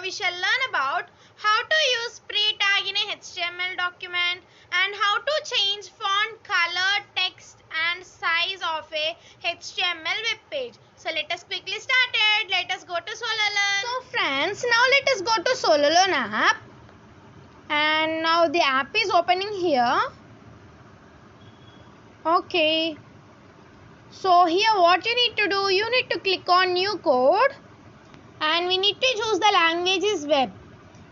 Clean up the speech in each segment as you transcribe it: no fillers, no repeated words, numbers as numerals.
we shall learn about how to use pre-tag in a HTML document and how to change font, color, text and size of a HTML web page. So let us quickly start it. Let us go to SoloLearn. So friends, now let us go to SoloLearn app, and now the app is opening here. Okay, so here what you need to do, you need to click on new code and we need to choose the language is web.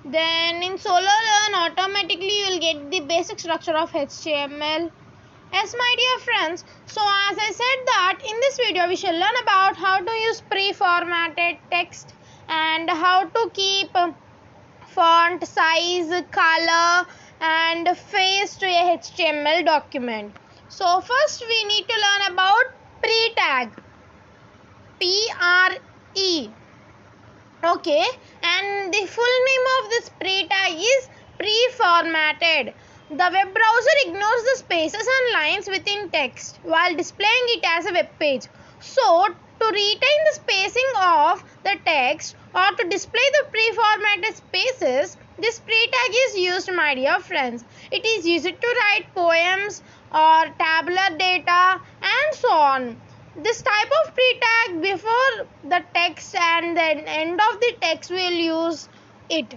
Then in SoloLearn automatically you will get the basic structure of HTML. Yes, my dear friends, so as I said that in this video we shall learn about how to use pre-formatted text and how to keep font size, color and face to a HTML document. So first we need to learn about pre-tag. P-R-E. Okay, and the full name of this pre-tag is pre-formatted. The web browser ignores the spaces and lines within text while displaying it as a web page. So, to retain the spacing of the text or to display the pre-formatted spaces, this pre-tag is used, my dear friends. It is used to write poems or tabular data and so on. This type of pre-tag before the text and then end of the text will use it.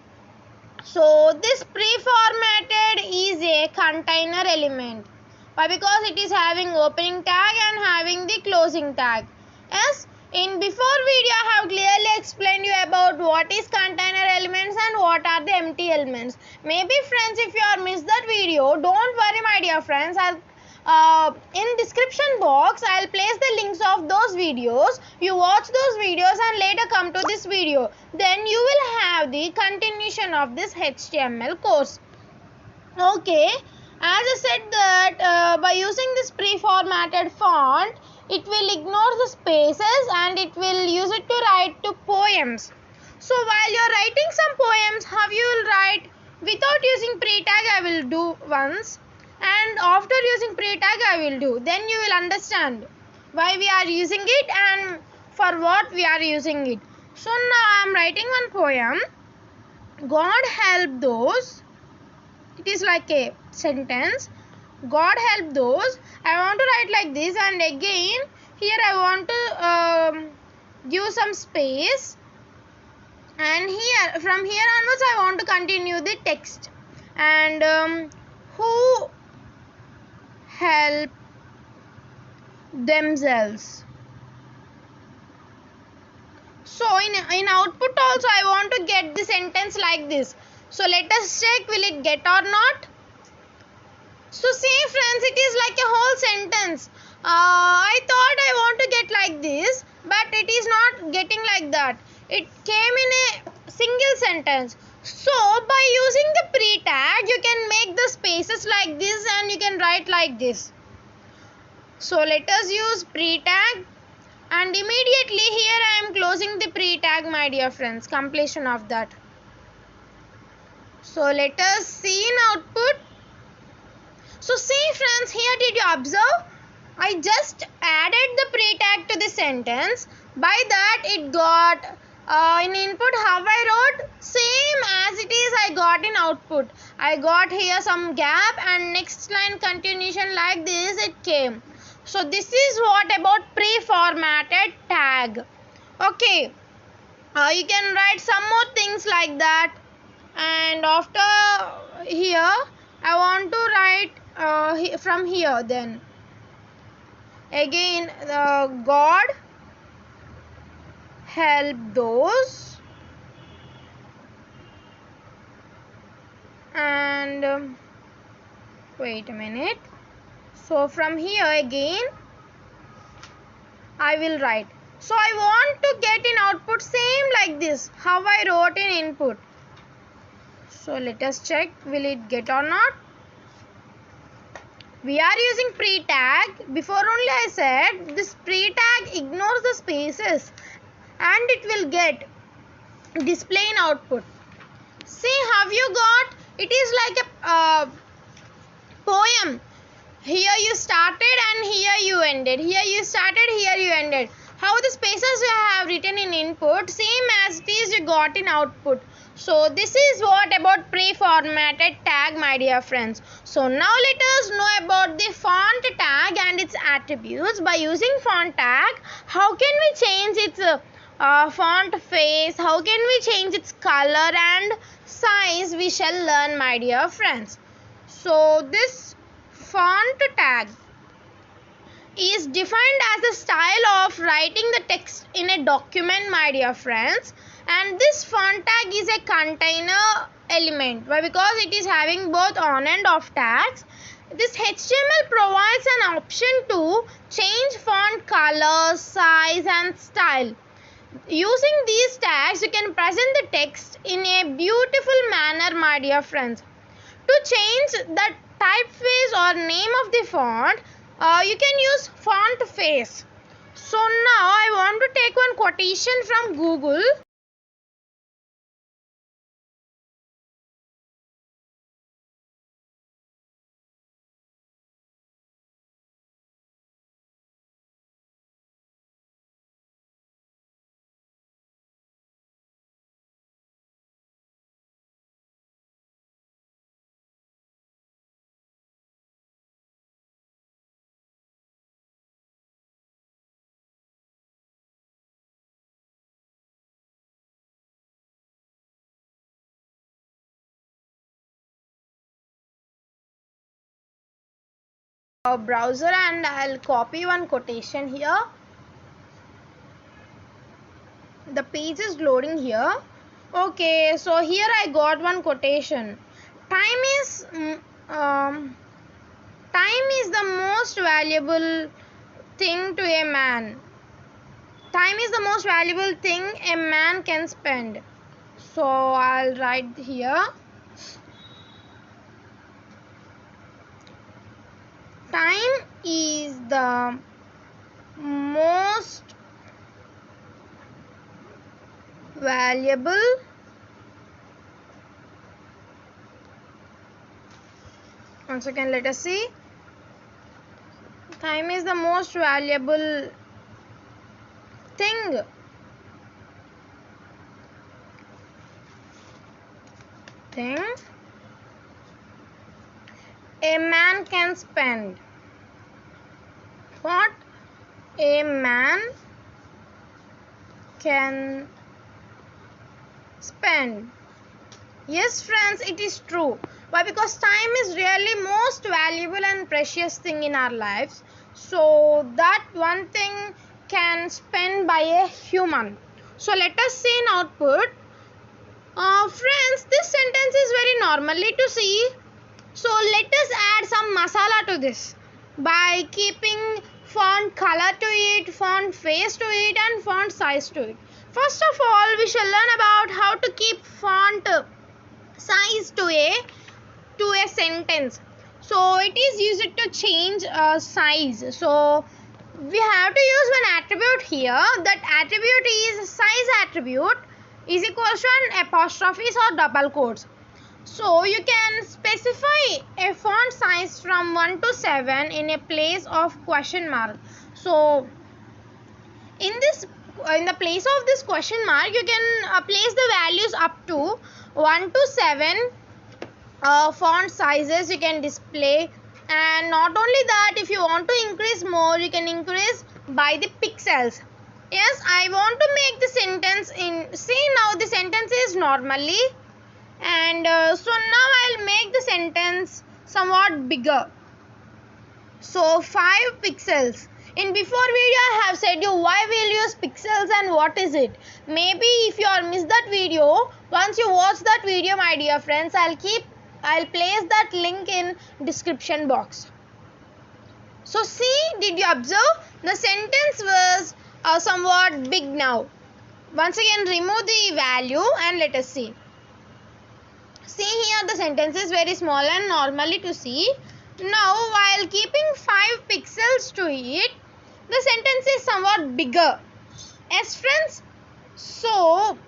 So this pre-formatted is a container element. Why? Because it is having opening tag and having the closing tag. Yes, in before video I have clearly explained you about what is container elements and what are the empty elements. Maybe friends, if you are missed that video, don't worry my dear friends, in description box I'll place the links of those videos. You watch those videos and later come to this video. Then you will have the continuation of this HTML course. Okay, as I said that by using this pre-formatted font, it will ignore the spaces and it will use it to write to poems. So while you are writing some poems, how you will write without using pre-tag I will do once, and after using pre-tag I will do. Then you will understand why we are using it and for what we are using it. So now I am writing one poem. God help those. It is like a sentence. God help those. I want to write like this, and again here I want to give some space, and here from here onwards I want to continue the text. And who help themselves. So in output also I want to get the sentence like this. So let us check, will it get or not. So see friends, it is like a whole sentence. I thought I want to get like this, but it is not getting like that. It came in a single sentence. So by using the pre-tag you can make the spaces like this and you can write like this. So let us use pre-tag, and immediately here I am closing the pre-tag my dear friends, completion of that. So let us see in output. So see friends, here did you observe? I just added the pre-tag to the sentence. By that it got in input how I wrote, same as it is I got in output. I got here some gap and next line continuation like this it came. So this is what about pre-formatted tag. Okay, you can write some more things like that, and after here I want to write from here. Then again God help those, and wait a minute. So from here again I will write. So I want to get in output same like this how I wrote in input. So let us check, will it get or not. We are using pre-tag. Before only I said this pre-tag ignores the spaces and it will get display in output. See how you got, it is like a poem. Here you started and here you ended. Here you started, here you ended. How the spaces you have written in input, same as it is you got in output. So this is what about pre-formatted tag, my dear friends. So now let us know about the font tag and its attributes. By using font tag, how can we change its font face, how can we change its color and size, we shall learn, my dear friends. So this font tag is defined as the style of writing the text in a document, my dear friends, and this font tag is a container element. Why? Because it is having both on and off tags. This HTML provides an option to change font color, size and style. Using these tags, you can present the text in a beautiful manner, my dear friends. To change the typeface or name of the font, you can use font face. So now I want to take one quotation from Google. Browser and I'll copy one quotation here. The page is loading here. Okay, so here I got one quotation. Time is the most valuable thing to a man. Time is the most valuable thing a man can spend. So I'll write here. Time is the most valuable once again let us see. Time is the most valuable thing a man can spend. What a man can spend. Yes friends, it is true. Why? Because time is really most valuable and precious thing in our lives. So that one thing can spend by a human. So let us see in output. Friends, this sentence is very normally to see. So let us add some masala to this by keeping font color to it, font face to it and font size to it. First of all, we shall learn about how to keep font size to a sentence. So it is used to change size. So we have to use one attribute here. That attribute is size attribute is equals to an apostrophes or double quotes. So you can specify a font size from 1 to 7 in a place of question mark. So in the place of this question mark, you can place the values up to 1 to 7 font sizes you can display. And not only that, if you want to increase more, you can increase by the pixels. Yes, I want to make the sentence in, see now the sentence is normally, and so now I'll make the sentence somewhat bigger. So 5 pixels. In before video I have said you why we'll use pixels and what is it. Maybe if you are missed that video, once you watch that video, my dear friends, I'll place that link in description box. So see, did you observe? The sentence was somewhat big now. Once again remove the value and let us see. See here the sentence is very small and normally to see. Now while keeping 5 pixels to it, the sentence is somewhat bigger. Yes friends. So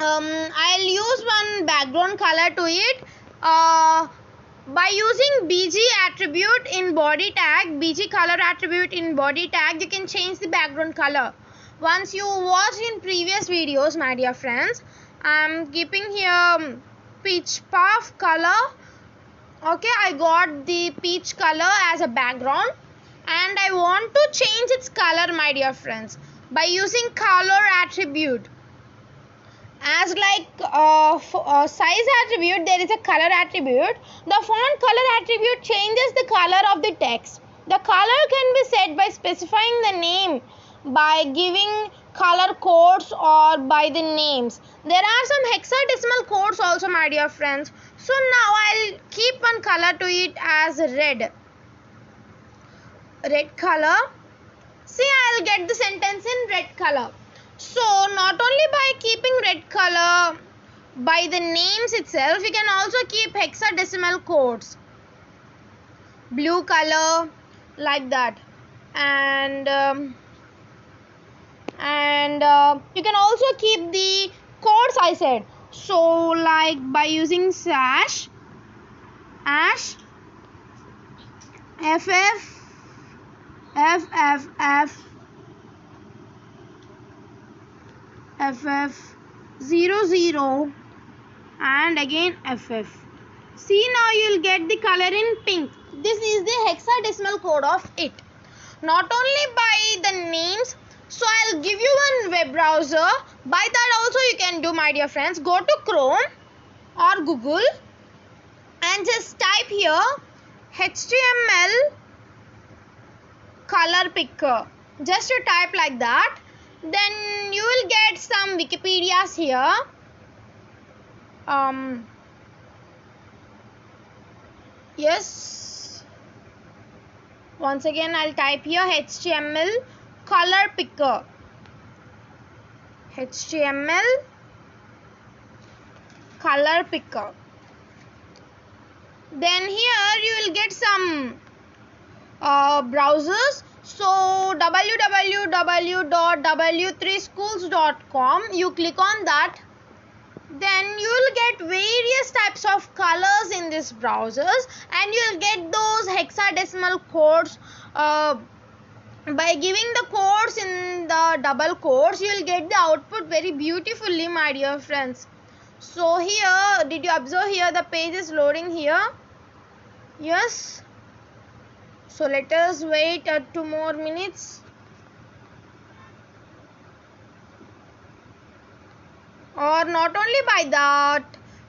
I'll use one background color to it. By using BG attribute in body tag, BG color attribute in body tag, you can change the background color. Once you watched in previous videos, my dear friends, I'm keeping here peach puff color. Okay, I got the peach color as a background, and I want to change its color, my dear friends, by using color attribute. As like size attribute, there is a color attribute. The font color attribute changes the color of the text. The color can be set by specifying the name, by giving color codes, or by the names. There are some hexadecimal codes also, my dear friends. So now I'll keep one color to it as red color. See, I'll get the sentence in red color. So not only by keeping red color by the names itself, we can also keep hexadecimal codes. Blue color, like that. And you can also keep the codes I said. So like by using slash, ash, ff, ff00, and again ff. See, now you'll get the color in pink. This is the hexadecimal code of it. Not only by the names, so I'll give you one web browser. By that also you can do, my dear friends. Go to Chrome or Google and just type here HTML color picker. Just to type like that, then you will get some Wikipedias here. Yes, once again I'll type here HTML color picker. HTML color picker. Then here you will get some browsers. So www.w3schools.com, you click on that, then you will get various types of colors in these browsers, and you will get those hexadecimal codes. By giving the codes in the double quotes, you will get the output very beautifully, my dear friends. So here, did you observe here the page is loading here? Yes. So let us wait 2 more minutes. Or not only by that,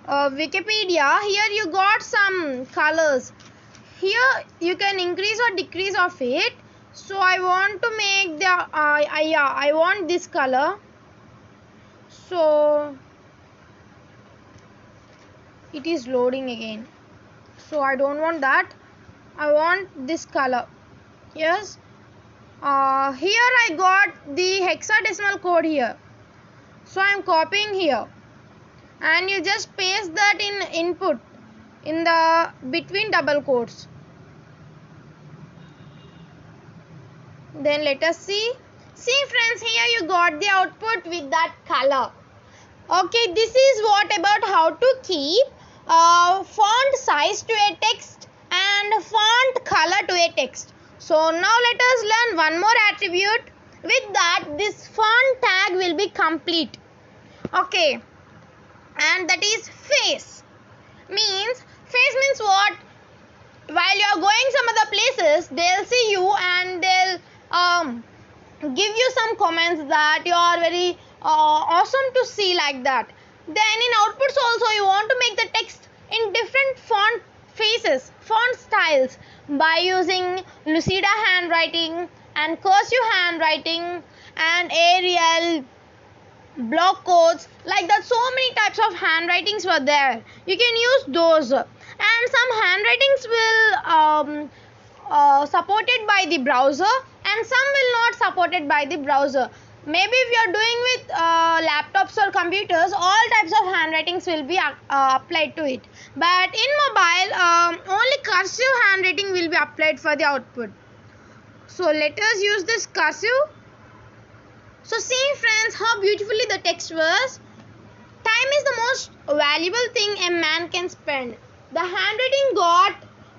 Wikipedia, here you got some colors. Here you can increase or decrease of it. So I want to make the I want this color. So it is loading again. So I don't want that. I want this color. Yes. Here I got the hexadecimal code here. So I am copying here, and you just paste that in input in the between double quotes. Then let us see. See friends, here you got the output with that color. Okay, this is what about how to keep font size to a text and font color to a text. So now let us learn one more attribute. With that, this font tag will be complete. Okay, and that is face. Face means what? While you are going some other places, they'll see you and they'll give you some comments that you are very awesome to see, like that. Then in outputs also, you want to make the text in different font faces, font styles, by using Lucida handwriting and cursive handwriting and Arial, block codes, like that. So many types of handwritings were there. You can use those, and some handwritings will supported by the browser, and some will not supported by the browser. Maybe if you are doing with laptops or computers, all types of handwritings will be applied to it. But in mobile, only cursive handwriting will be applied for the output. So let us use this cursive. So see friends, how beautifully the text was. Time is the most valuable thing a man can spend. The handwriting got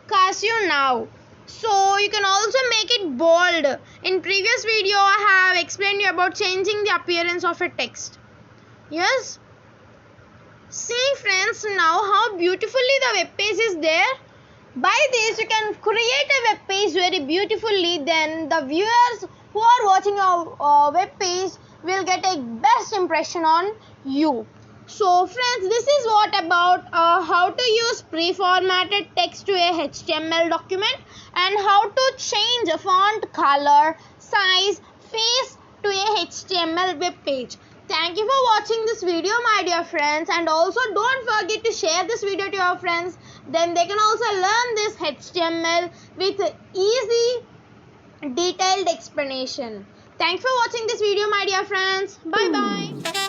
cursive now. So you can also make it bold. In previous video, I have explained you about changing the appearance of a text. Yes. See friends, now how beautifully the web page is there. By this you can create a web page very beautifully, then the viewers who are watching your web page will get a best impression on you. So friends, this is what about how to use pre-formatted text to a HTML document and how to change a font color, size, face to a HTML web page. Thank you for watching this video, my dear friends, and also don't forget to share this video to your friends. Then they can also learn this HTML with easy detailed explanation. Thanks for watching this video, my dear friends. Bye bye.